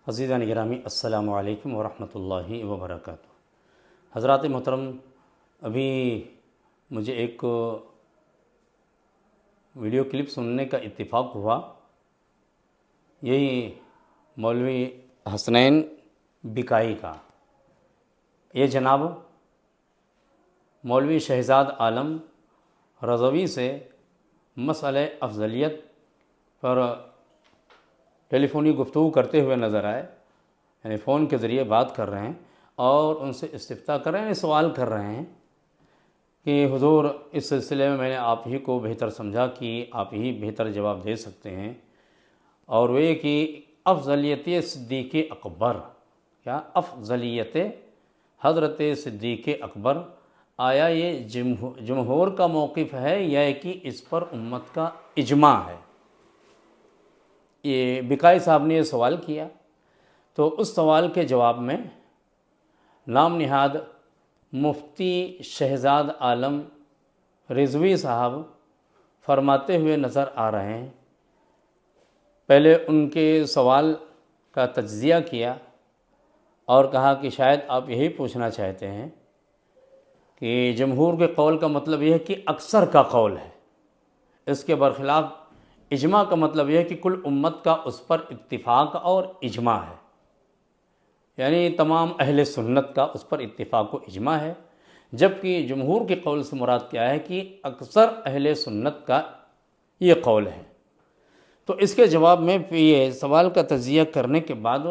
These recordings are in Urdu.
عزیزان گرامی السلام علیکم ورحمۃ اللہ وبرکاتہ۔ حضرات محترم، ابھی مجھے ایک ویڈیو کلپ سننے کا اتفاق ہوا۔ یہی مولوی حسنین بکائی کا۔ یہ جناب مولوی شہزاد عالم رضوی سے مسئلہ افضلیت پر ٹیلی فونی گفتگو کرتے ہوئے نظر آئے، یعنی فون کے ذریعے بات کر رہے ہیں اور ان سے استفتاء کر رہے ہیں، سوال کر رہے ہیں کہ حضور اس سلسلے میں نے آپ ہی کو بہتر سمجھا کہ آپ ہی بہتر جواب دے سکتے ہیں، اور وہ یہ کہ افضلیت صدیق اکبر، کیا افضلیت حضرت صدیق اکبر، آیا یہ جمہور کا موقف ہے یا کہ اس پر امت کا اجماع ہے؟ یہ بکائی صاحب نے یہ سوال کیا، تو اس سوال کے جواب میں نام نہاد مفتی شہزاد عالم رضوی صاحب فرماتے ہوئے نظر آ رہے ہیں۔ پہلے ان کے سوال کا تجزیہ کیا اور کہا کہ شاید آپ یہی پوچھنا چاہتے ہیں کہ جمہور کے قول کا مطلب یہ ہے کہ اکثر کا قول ہے، اس کے برخلاف اجماع کا مطلب یہ ہے کہ کل امت کا اس پر اتفاق اور اجماع ہے، یعنی تمام اہل سنت کا اس پر اتفاق و اجماع ہے، جبکہ جمہور کے قول سے مراد کیا ہے کہ اکثر اہل سنت کا یہ قول ہے۔ تو اس کے جواب میں یہ سوال کا تجزیہ کرنے کے بعد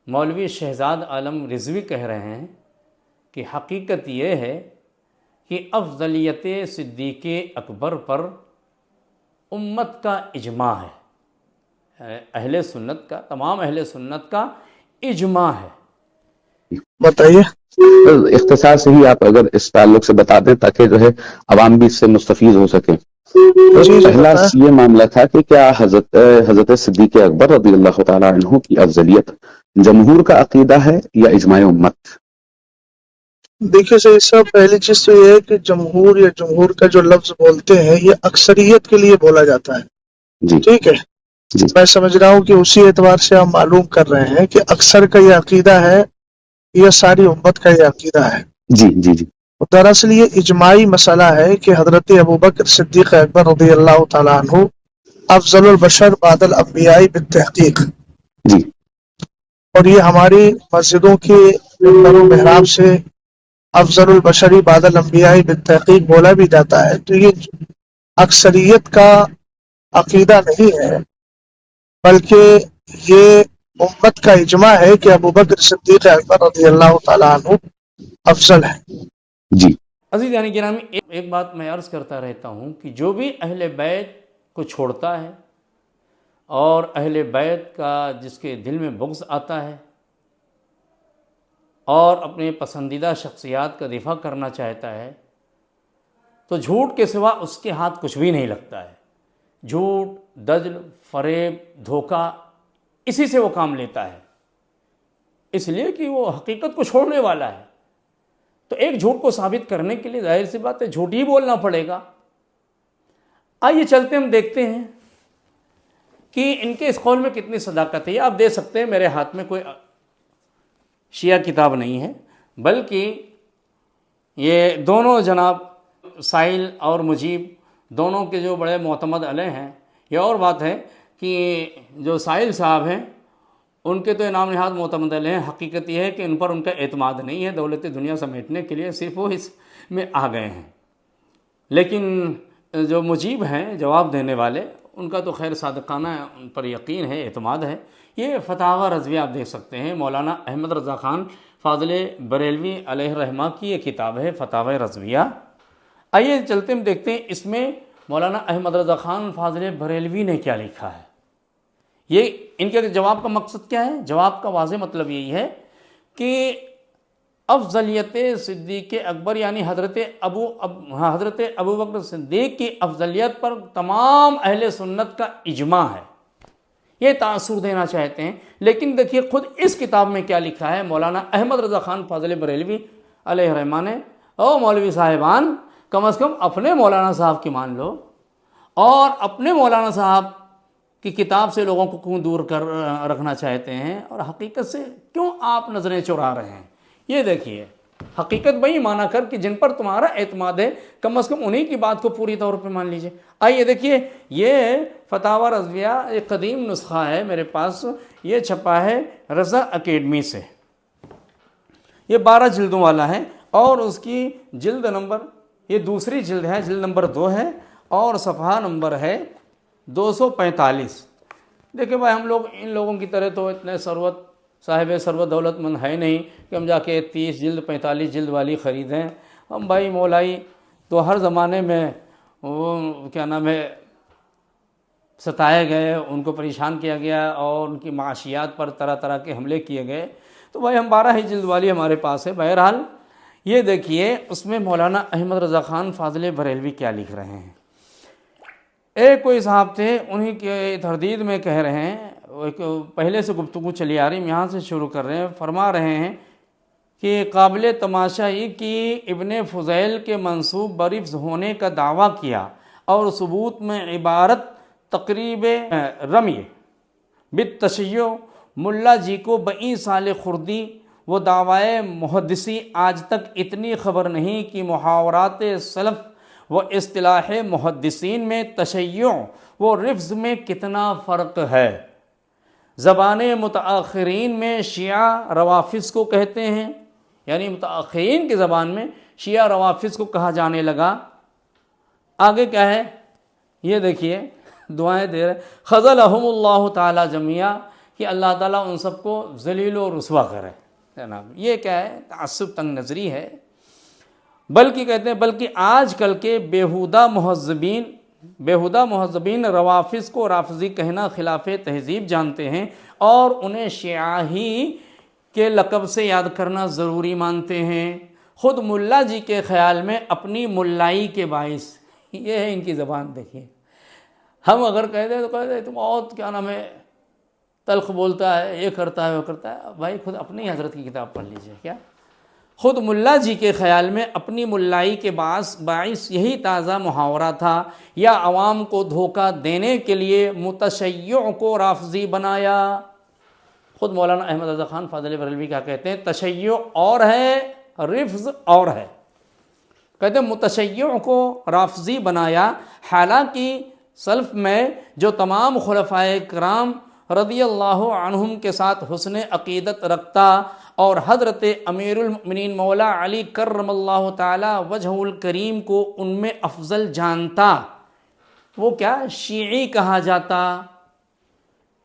مولوی شہزاد عالم رضوی کہہ رہے ہیں کہ حقیقت یہ ہے کہ افضلیت صدیق اکبر پر امت کا اجماع ہے، اہل سنت کا، تمام اہل سنت کا اجماع ہے۔ بتائیے اختصار سے ہی آپ اگر اس تعلق سے بتا دیں تاکہ جو ہے عوام بھی اس سے مستفید ہو سکے۔ پہلا یہ معاملہ تھا کہ کیا حضرت صدیق اکبر رضی اللہ تعالی عنہ کی افضلیت جمہور کا عقیدہ ہے یا اجماع امت؟ دیکھیے صحیح صاحب، پہلی چیز تو یہ ہے کہ جمہور یا جمہور کا جو لفظ بولتے ہیں یہ اکثریت کے لیے بولا جاتا ہے، جی ٹھیک ہے جی میں سمجھ رہا ہوں کہ اسی اعتبار سے ہم معلوم کر رہے ہیں کہ اکثر کا یہ عقیدہ ہے یا ساری امت کا یہ عقیدہ ہے۔ جی جی جی دراصل یہ اجماعی مسئلہ ہے کہ حضرت ابوبکر صدیق اکبر رضی اللہ تعالیٰ عنہ افضل البشر بعد الانبیاء بالتحقیق، جی اور یہ ہماری مسجدوں کے منبر و محراب سے افضل البشری بعد الانبیاء بالتحقیق بولا بھی جاتا ہے، تو یہ اکثریت کا عقیدہ نہیں ہے، بلکہ یہ امت کا اجماع ہے کہ ابوبکر صدیق اکبر رضی اللہ تعالیٰ عنہ افضل ہے۔ جی عزیز یعنی گرامی، ایک بات میں عرض کرتا رہتا ہوں کہ جو بھی اہل بیت کو چھوڑتا ہے اور اہل بیت کا جس کے دل میں بغض آتا ہے اور اپنے پسندیدہ شخصیات کا دفاع کرنا چاہتا ہے، تو جھوٹ کے سوا اس کے ہاتھ کچھ بھی نہیں لگتا ہے۔ جھوٹ، دجل، فریب، دھوکہ، اسی سے وہ کام لیتا ہے، اس لیے کہ وہ حقیقت کو چھوڑنے والا ہے۔ تو ایک جھوٹ کو ثابت کرنے کے لیے ظاہر سی بات ہے جھوٹ ہی بولنا پڑے گا۔ آئیے چلتے ہم دیکھتے ہیں کہ ان کے اس قول میں کتنی صداقت ہے۔ آپ دیکھ سکتے ہیں میرے ہاتھ میں کوئی شیعہ کتاب نہیں ہے، بلکہ یہ دونوں جناب سائل اور مجیب دونوں کے جو بڑے معتمد علیہ ہیں۔ یہ اور بات ہے کہ جو سائل صاحب ہیں ان کے تو نام نہاد معتمد علیہ ہیں، حقیقت یہ ہے کہ ان پر ان کا اعتماد نہیں ہے، دولت دنیا سمیٹنے کے لیے صرف وہ اس میں آ گئے ہیں۔ لیکن جو مجیب ہیں جواب دینے والے، ان کا تو خیر صادقانہ ان پر یقین ہے، اعتماد ہے۔ یہ فتاوی رضویہ آپ دیکھ سکتے ہیں، مولانا احمد رضا خان فاضل بریلوی علیہ الرحمہ کی یہ کتاب ہے فتاوی رضویہ۔ آئیے چلتے ہم دیکھتے ہیں اس میں مولانا احمد رضا خان فاضل بریلوی نے کیا لکھا ہے۔ یہ ان کے جواب کا مقصد کیا ہے؟ جواب کا واضح مطلب یہی ہے کہ افضلیت صدیق اکبر یعنی حضرت ابوبکر صدیق کی افضلیت پر تمام اہل سنت کا اجماع ہے، یہ تاثر دینا چاہتے ہیں۔ لیکن دیکھیے خود اس کتاب میں کیا لکھا ہے مولانا احمد رضا خان فاضل بریلوی علیہ الرحمہ نے۔ او مولوی صاحبان، کم از کم اپنے مولانا صاحب کی مان لو اور اپنے مولانا صاحب کہ کتاب سے لوگوں کو کیوں دور کر رکھنا چاہتے ہیں اور حقیقت سے کیوں آپ نظریں چرا رہے ہیں. یہ دیکھیے حقیقت وہی مانا کر کہ جن پر تمہارا اعتماد ہے کم از کم انہی کی بات کو پوری طور پہ مان لیجئے. آئیے دیکھیے یہ فتاوی رضویہ ایک قدیم نسخہ ہے میرے پاس، یہ چھپا ہے رضا اکیڈمی سے، یہ 12 جلدوں والا ہے اور اس کی جلد نمبر، یہ دوسری جلد ہے، جلد نمبر 2 ہے اور صفحہ نمبر ہے 245. دیکھیں بھائی ہم لوگ ان لوگوں کی طرح تو اتنے صاحب ثروت دولت مند ہے نہیں کہ ہم جا کے 30 جلد 45 جلد والی خریدیں. ہم بھائی مولائی تو ہر زمانے میں وہ کیا نام ہے ستائے گئے، ان کو پریشان کیا گیا اور ان کی معاشیات پر طرح طرح کے حملے کیے گئے، تو بھائی ہم 12 ہی جلد والی ہمارے پاس ہے. بہرحال یہ دیکھیے اس میں مولانا احمد رضا خان فاضل بریلوی کیا لکھ رہے ہیں. ایک کوئی صاحب تھے، انہی کے تردید میں کہہ رہے ہیں، ایک پہلے سے گفتگو چلی آ رہی، یہاں سے شروع کر رہے ہیں. فرما رہے ہیں کہ قابل تماشا یہ کہ ابن فضیل کے منسوب برفض ہونے کا دعویٰ کیا اور ثبوت میں عبارت تقریب رمی بالتشیع ملا جی کو 22 سال خردی. وہ دعوی محدثی آج تک اتنی خبر نہیں کہ محاورات سلف و اصطلاح محدثین میں تشیع و رفض میں کتنا فرق ہے. زبان متاخرین میں شیعہ روافض کو کہتے ہیں، یعنی متاخرین کی زبان میں شیعہ روافض کو کہا جانے لگا. آگے کیا ہے یہ دیکھیے دعائیں دے رہے، خذلہم اللہ تعالی جمیعا، کہ اللہ تعالیٰ ان سب کو ذلیل و رسوا کرے. جناب یہ کیا ہے؟ تعصب تنگ نظری ہے. بلکہ کہتے ہیں بلکہ آج کل کے بیہودہ مہذبین روافض کو رافضی کہنا خلاف تہذیب جانتے ہیں اور انہیں شیعہ ہی کے لقب سے یاد کرنا ضروری مانتے ہیں. خود ملا جی کے خیال میں اپنی ملائی کے باعث، یہ ہے ان کی زبان. دیکھیے ہم اگر کہہ دیں تو کہہ دیں تو بہت کیا نام ہے تلخ بولتا ہے، یہ کرتا ہے وہ کرتا ہے. بھائی خود اپنی حضرت کی کتاب پڑھ لیجئے. کیا خود ملا جی کے خیال میں اپنی ملائی کے باعث یہی تازہ محاورہ تھا، یا عوام کو دھوکہ دینے کے لیے متشیع کو رافضی بنایا. خود مولانا احمد رضا خان فاضل بریلوی کیا کہتے ہیں؟ تشیع اور ہے، رفض اور ہے. کہتے ہیں متشیع کو رافضی بنایا، حالانکہ سلف میں جو تمام خلفائے کرام رضی اللہ عنہم کے ساتھ حسن عقیدت رکھتا اور حضرت امیر المؤمنین مولا علی کرم اللہ تعالی وجہ الکریم کو ان میں افضل جانتا، وہ کیا شیعی کہا جاتا.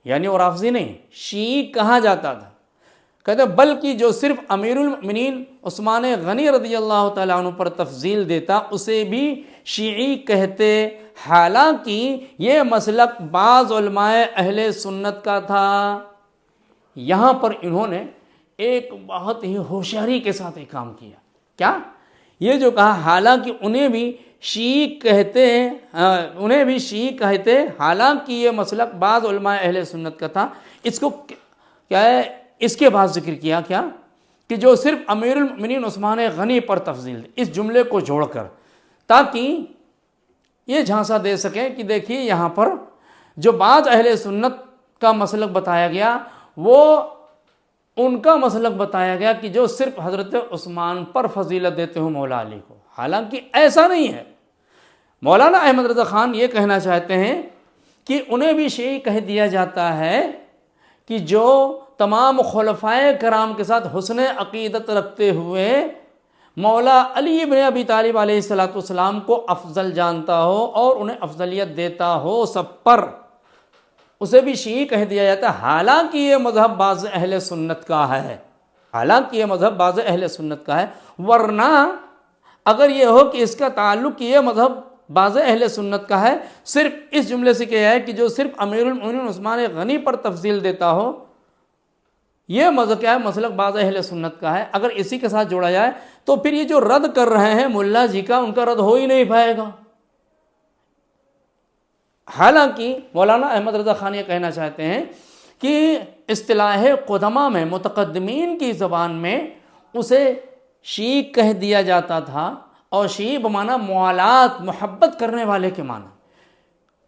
یعنی وہ رافضی نہیں، شیعی کہا جاتا تھا. کہتے ہیں بلکہ جو صرف امیر المؤمنین عثمان غنی رضی اللہ تعالیٰ عنہ پر تفضیل دیتا اسے بھی شیعی کہتے، حالانکہ یہ مسلک بعض علماء اہل سنت کا تھا. یہاں پر انہوں نے ایک بہت ہی ہوشیاری کے ساتھ ایک کام کیا. کیا؟ یہ جو کہا حالانکہ انہیں بھی شیعی کہتے، حالانکہ یہ مسلک بعض علماء اہل سنت کا تھا. اس کو کیا ہے، اس کے بعد ذکر کیا کیا کہ جو صرف امیر المؤمنین عثمان غنی پر تفضیل دے، اس جملے کو جوڑ کر، تاکہ یہ جھانسا دے سکیں کہ دیکھیے یہاں پر جو بعض اہل سنت کا مسلک بتایا گیا وہ ان کا مسلک بتایا گیا کہ جو صرف حضرت عثمان پر فضیلت دیتے ہوں مولا علی کو، حالانکہ ایسا نہیں ہے. مولانا احمد رضا خان یہ کہنا چاہتے ہیں کہ انہیں بھی شیعی کہہ دیا جاتا ہے کہ جو تمام خلفائے کرام کے ساتھ حسن عقیدت رکھتے ہوئے مولا علی بن ابی طالب علیہ السلام کو افضل جانتا ہو اور انہیں افضلیت دیتا ہو سب پر، اسے بھی شیعی کہہ دیا جاتا ہے. حالانکہ یہ مذہب بعض اہل سنت کا ہے، ورنہ اگر یہ ہو کہ اس کا تعلق یہ مذہب بعض اہل سنت کا ہے، صرف اس جملے سے کیا ہے کہ جو صرف امیر المؤمنین عثمان غنی پر تفضیل دیتا ہو، یہ مذہب کیا ہے، مسلک بعض اہل سنت کا ہے. اگر اسی کے ساتھ جوڑا جائے تو پھر یہ جو رد کر رہے ہیں ملا جی کا، ان کا رد ہو ہی نہیں پائے گا. حالانکہ مولانا احمد رضا خان یہ کہنا چاہتے ہیں کہ اصطلاح قدما میں، متقدمین کی زبان میں اسے شیعی کہہ دیا جاتا تھا، اور شیعی بمعنی موالات، محبت کرنے والے کے معنی.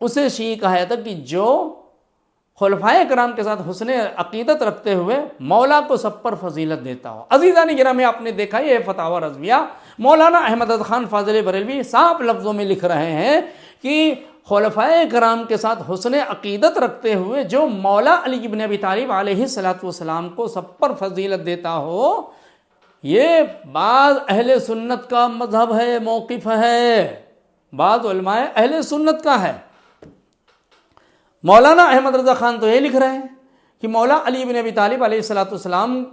اسے شیعی کہا جاتا کہ جو خلفائے کرام کے ساتھ حسن عقیدت رکھتے ہوئے مولا کو سب پر فضیلت دیتا ہو۔ عزیزان گرامی، آپ نے دیکھا یہ فتاوی رضویہ مولانا احمد خان فاضل بریلوی صاف لفظوں میں لکھ رہے ہیں کہ خلفائے کرام کے ساتھ حسن عقیدت رکھتے ہوئے جو مولا علی بن ابی طالب علیہ السلام کو سب پر فضیلت دیتا ہو، یہ بعض اہل سنت کا مذہب ہے، موقف ہے، بعض علماء اہل سنت کا ہے۔ مولانا احمد رضا خان تو یہ لکھ رہے ہیں کہ مولا علی بن ابی طالب علیہ السلام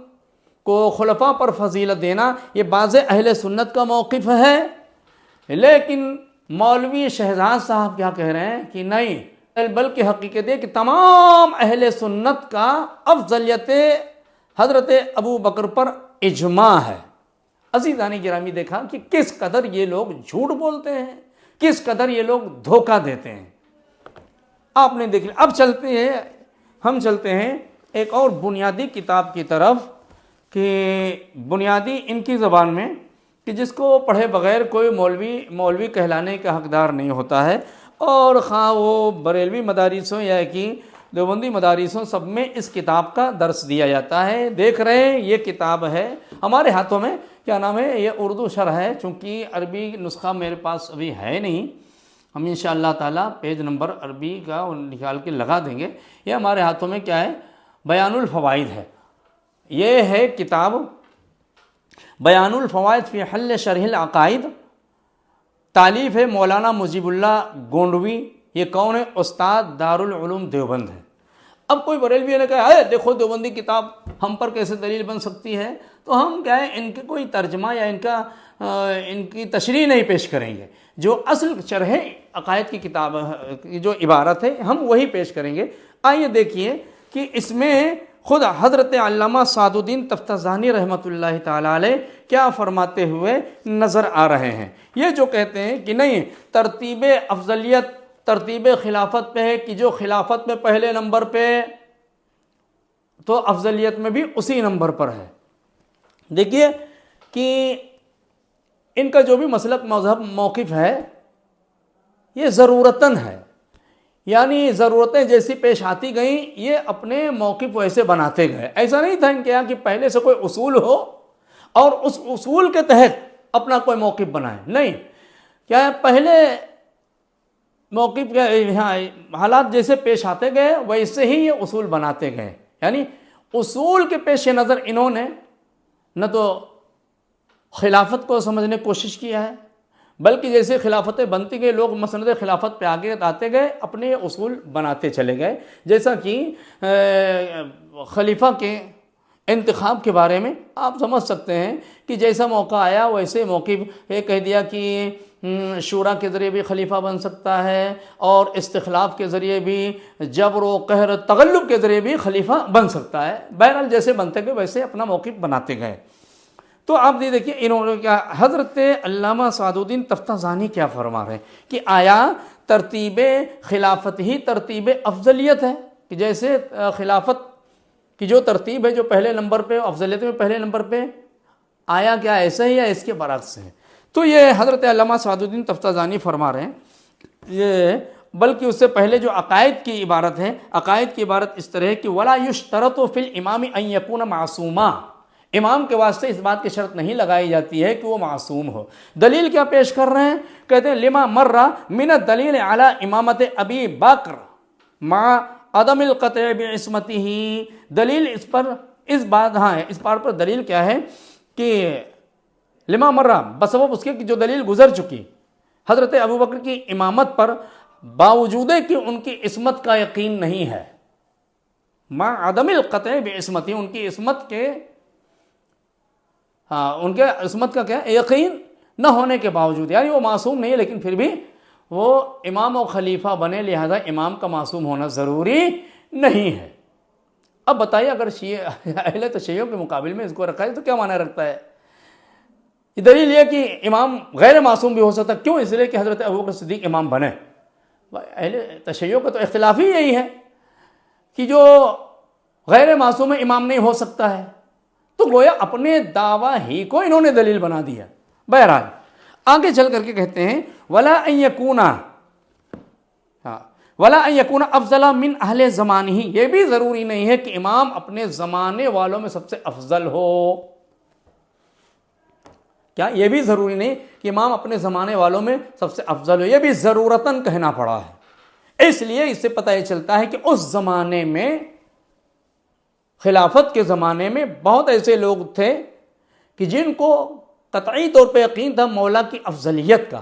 کو خلفاء پر فضیلت دینا یہ بعض اہل سنت کا موقف ہے، لیکن مولوی شہزاد صاحب کیا کہہ رہے ہیں کہ نہیں، بلکہ حقیقت ہے کہ تمام اہل سنت کا افضلیت حضرت ابو بکر پر اجماع ہے۔ عزیزان گرامی، دیکھا کہ کس قدر یہ لوگ جھوٹ بولتے ہیں، کس قدر یہ لوگ دھوکہ دیتے ہیں، آپ نے دیکھ لیا۔ اب ہم چلتے ہیں ایک اور بنیادی کتاب کی طرف، کہ بنیادی ان کی زبان میں، کہ جس کو پڑھے بغیر کوئی مولوی کہلانے کا حقدار نہیں ہوتا ہے، اور خواہ وہ بریلوی مدارسوں یا کہ دیوبندی مدارسوں سب میں اس کتاب کا درس دیا جاتا ہے۔ دیکھ رہے ہیں یہ کتاب ہے ہمارے ہاتھوں میں، کیا نام ہے، یہ اردو شرح ہے، چونکہ عربی نسخہ میرے پاس ابھی ہے نہیں، ہم انشاءاللہ تعالی پیج نمبر عربی کا نکال کے لگا دیں گے۔ یہ ہمارے ہاتھوں میں کیا ہے، بیان الفوائد ہے، یہ ہے کتاب بیان الفوائد فی حل شرح العقائد، تالیف ہے مولانا مجیب اللہ گونڈوی۔ یہ کون ہے؟ استاد دارالعلوم دیوبند ہے۔ اب کوئی بریلوی نے کہا ہے دیکھو دیوبندی کتاب ہم پر کیسے دلیل بن سکتی ہے، تو ہم کیا ہے ان کے کوئی ترجمہ یا ان کی تشریح نہیں پیش کریں گے، جو اصل شرح عقائد کی کتاب کی جو عبارت ہے ہم وہی پیش کریں گے۔ آئیے دیکھیے کہ اس میں خود حضرت علامہ سعد الدین تفتزانی رحمۃ اللہ تعالیٰ علیہ کیا فرماتے ہوئے نظر آ رہے ہیں۔ یہ جو کہتے ہیں کہ نہیں، ترتیب افضلیت ترتیب خلافت پہ ہے، کہ جو خلافت میں پہلے نمبر پہ تو افضلیت میں بھی اسی نمبر پر ہے۔ دیکھیے کہ ان کا جو بھی مسلک مذہب موقف ہے یہ ضرورتاً ہے، یعنی ضرورتیں جیسی پیش آتی گئیں یہ اپنے موقف ویسے بناتے گئے۔ ایسا نہیں تھا ان کے یہاں کہ پہلے سے کوئی اصول ہو اور اس اصول کے تحت اپنا کوئی موقف بنائے، نہیں، کیا ہے، پہلے موقف حالات جیسے پیش آتے گئے ویسے ہی یہ اصول بناتے گئے، یعنی اصول کے پیش نظر انہوں نے نہ تو خلافت کو سمجھنے کی کوشش کیا ہے، بلکہ جیسے خلافتیں بنتی گئی لوگ مسند خلافت پہ آگے آتے گئے، اپنے اصول بناتے چلے گئے۔ جیسا کہ خلیفہ کے انتخاب کے بارے میں آپ سمجھ سکتے ہیں کہ جیسا موقع آیا ویسے موقف یہ کہہ دیا کہ شورا کے ذریعے بھی خلیفہ بن سکتا ہے، اور استخلاف کے ذریعے بھی، جبر و قہر تغلب کے ذریعے بھی خلیفہ بن سکتا ہے۔ بہرحال جیسے بنتے گئے ویسے اپنا موقف بناتے گئے۔ تو آپ یہ دیکھیے انہوں نے کیا، حضرت علامہ سعد الدین تفتزانی کیا فرما رہے ہیں کہ آیا ترتیب خلافت ہی ترتیب افضلیت ہے، کہ جیسے خلافت کی جو ترتیب ہے جو پہلے نمبر پہ، افضلیت میں پہلے نمبر پہ، آیا کیا ایسا ہی یا اس کے برعکس ہے؟ تو یہ حضرت علامہ سعد الدین تفتزانی فرما رہے ہیں یہ، بلکہ اس سے پہلے جو عقائد کی عبارت ہے، عقائد کی عبارت اس طرح ہے کہ ولا یشترط فی الامام ان یکون معصوما، امام کے واسطے اس بات کی شرط نہیں لگائی جاتی ہے کہ وہ معصوم ہو۔ دلیل کیا پیش کر رہے ہیں؟ کہتے ہیں لما مر من الدلیل علی امامت ابی بکر مع عدم القطع بعصمتہ، دلیل اس پر اس بات اس بات پر دلیل کیا ہے کہ لما مرہ بسبب اس کے کہ جو دلیل گزر چکی حضرت ابو بکر کی امامت پر، باوجود کہ ان کی عصمت کا یقین نہیں ہے، مع عدم القطع بعصمتہ، ان کی عصمت کے ان کے عصمت کا کیا یقین نہ ہونے کے باوجود، یعنی وہ معصوم نہیں ہے لیکن پھر بھی وہ امام و خلیفہ بنے، لہذا امام کا معصوم ہونا ضروری نہیں ہے۔ اب بتائیے اگر اہل تشیع کے مقابل میں اس کو رکھا ہے تو کیا معنی رکھتا ہے؟ دلیل یہ کہ امام غیر معصوم بھی ہو سکتا، کیوں؟ اس لیے کہ حضرت ابوبکر صدیق امام بنے۔ اہل تشیع کا تو اختلاف ہی یہی ہے کہ جو غیر معصوم امام نہیں ہو سکتا ہے، تو گویا اپنے دعویٰ ہی کو انہوں نے دلیل بنا دیا۔ بہرحال آگے چل کر کے کہتے ہیں ولا ان یکونا ولا ان یکون افضل من اہل زمانہ، یہ بھی ضروری نہیں ہے کہ امام اپنے زمانے والوں میں سب سے افضل ہو. کیا یہ بھی ضروری نہیں کہ امام اپنے زمانے والوں میں سب سے افضل ہو؟ یہ بھی ضرورتاً کہنا پڑا ہے. اس لیے اس سے پتہ یہ چلتا ہے کہ اس زمانے میں، خلافت کے زمانے میں، بہت ایسے لوگ تھے کہ جن کو قطعی طور پہ یقین تھا مولا کی افضلیت کا.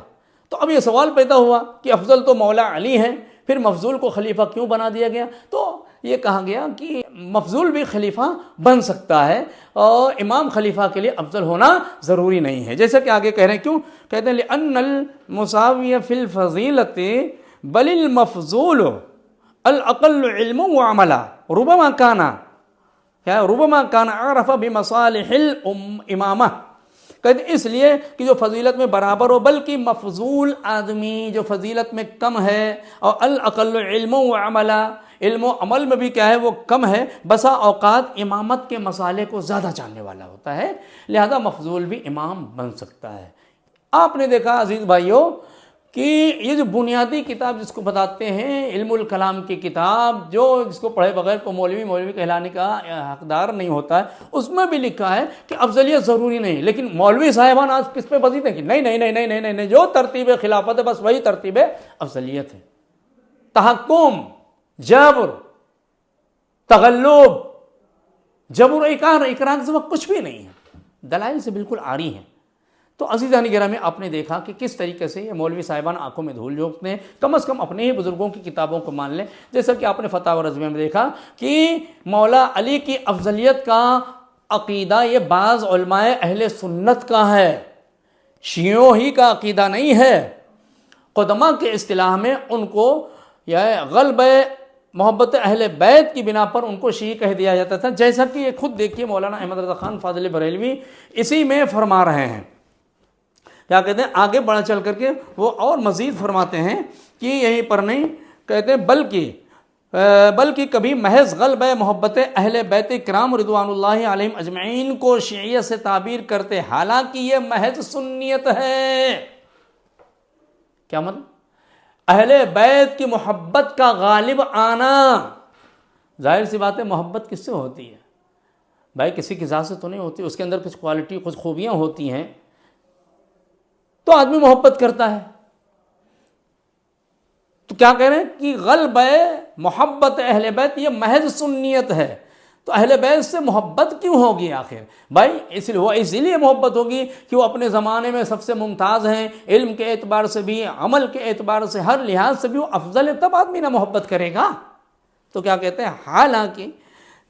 تو اب یہ سوال پیدا ہوا کہ افضل تو مولا علی ہیں، پھر مفضول کو خلیفہ کیوں بنا دیا گیا؟ تو یہ کہا گیا کہ مفضول بھی خلیفہ بن سکتا ہے اور امام خلیفہ کے لیے افضل ہونا ضروری نہیں ہے. جیسا کہ آگے کہہ رہے ہیں، کیوں کہتے ہیں لأن المساوی فی الفضیلۃ بل المفضول الاقل علم وعملا ربما کان عرف بمصالح الامامہ. کہتے اس لیے کہ جو فضیلت میں برابر ہو، بلکہ مفضول آدمی جو فضیلت میں کم ہے، اور الاقل علم و عملا، علم و عمل میں بھی کیا ہے وہ کم ہے، بسا اوقات امامت کے مسئلے کو زیادہ جاننے والا ہوتا ہے، لہذا مفضول بھی امام بن سکتا ہے. آپ نے دیکھا عزیز بھائیوں کہ یہ جو بنیادی کتاب جس کو بتاتے ہیں علم الکلام کی کتاب، جو جس کو پڑھے بغیر کو مولوی کہلانے کا حقدار نہیں ہوتا ہے، اس میں بھی لکھا ہے کہ افضلیت ضروری نہیں. لیکن مولوی صاحبان آج کس پہ بزید ہیں کہ نہیں، جو ترتیب خلافت ہے بس وہی ترتیب افضلیت ہے. تحکم، جبر، تغلب، جبر، اکرام سے وقت کچھ بھی نہیں ہے، دلائل سے بالکل عاری ہیں. تو عزیزان گرامی، آپ نے دیکھا کہ کس طریقے سے یہ مولوی صاحبان آنکھوں میں دھول جھونکتے ہیں. کم از کم اپنے ہی بزرگوں کی کتابوں کو مان لیں. جیسا کہ آپ نے فتاوی رضویہ میں دیکھا کہ مولا علی کی افضلیت کا عقیدہ یہ بعض علماء اہل سنت کا ہے، شیعوں ہی کا عقیدہ نہیں ہے. قدماء کے اصطلاح میں ان کو یہ غلبہ محبت اہل بیت کی بنا پر ان کو شیعی کہہ دیا جاتا تھا. جیسا کہ یہ خود دیکھیے مولانا احمد رضا خان فاضل بریلوی اسی میں فرما رہے ہیں. کیا کہتے ہیں آگے بڑھ چل کر کے وہ اور مزید فرماتے ہیں کہ یہیں پر نہیں، کہتے ہیں بلکہ کبھی محض غلبہ محبت اہل بیت کرام رضوان اللہ علیہم اجمعین کو شیعیت سے تعبیر کرتے، حالانکہ یہ محض سنیت ہے. کیا مطلب؟ اہل بیت کی محبت کا غالب آنا. ظاہر سی بات ہے محبت کس سے ہوتی ہے بھائی؟ کسی کی ذات سے تو نہیں ہوتی، اس کے اندر کچھ کوالٹی، کچھ خوبیاں ہوتی ہیں تو آدمی محبت کرتا ہے. تو کیا کہہ رہے ہیں کہ غلبہ محبت اہل بیت یہ محض سنیت ہے. تو اہل بیت سے محبت کیوں ہوگی آخر بھائی؟ اسی لیے محبت ہوگی کہ وہ اپنے زمانے میں سب سے ممتاز ہیں، علم کے اعتبار سے بھی، عمل کے اعتبار سے، ہر لحاظ سے بھی وہ افضل ہے، تب آدمی نہ محبت کرے گا. تو کیا کہتے ہیں حالانکہ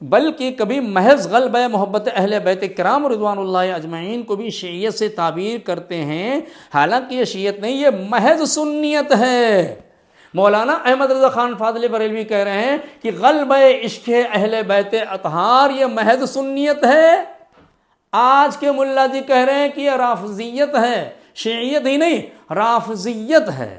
بلکہ کبھی محض غلبہ محبت اہل بیت کرام رضوان اللہ اجمعین کو بھی شیعیت سے تعبیر کرتے ہیں، حالانکہ یہ شیعت نہیں، یہ محض سنیت ہے. مولانا احمد رضا خان فاضل بریلوی کہہ رہے ہیں کہ غلبہ عشق اہل بیت اطہار یہ محض سنیت ہے. آج کے ملا جی کہہ رہے ہیں کہ یہ رافضیت ہے، شیعیت ہی نہیں رافضیت ہے.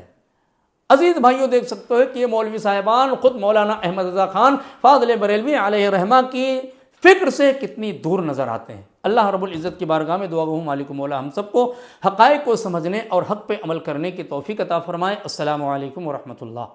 عزیز بھائیوں دیکھ سکتے ہو کہ یہ مولوی صاحبان خود مولانا احمد رضا خان فاضل بریلوی علیہ رحمہ کی فکر سے کتنی دور نظر آتے ہیں. اللہ رب العزت کی بارگاہ میں دعا گو مالک مولا ہم سب کو حقائق کو سمجھنے اور حق پہ عمل کرنے کی توفیق عطا فرمائے. السلام علیکم ورحمۃ اللہ.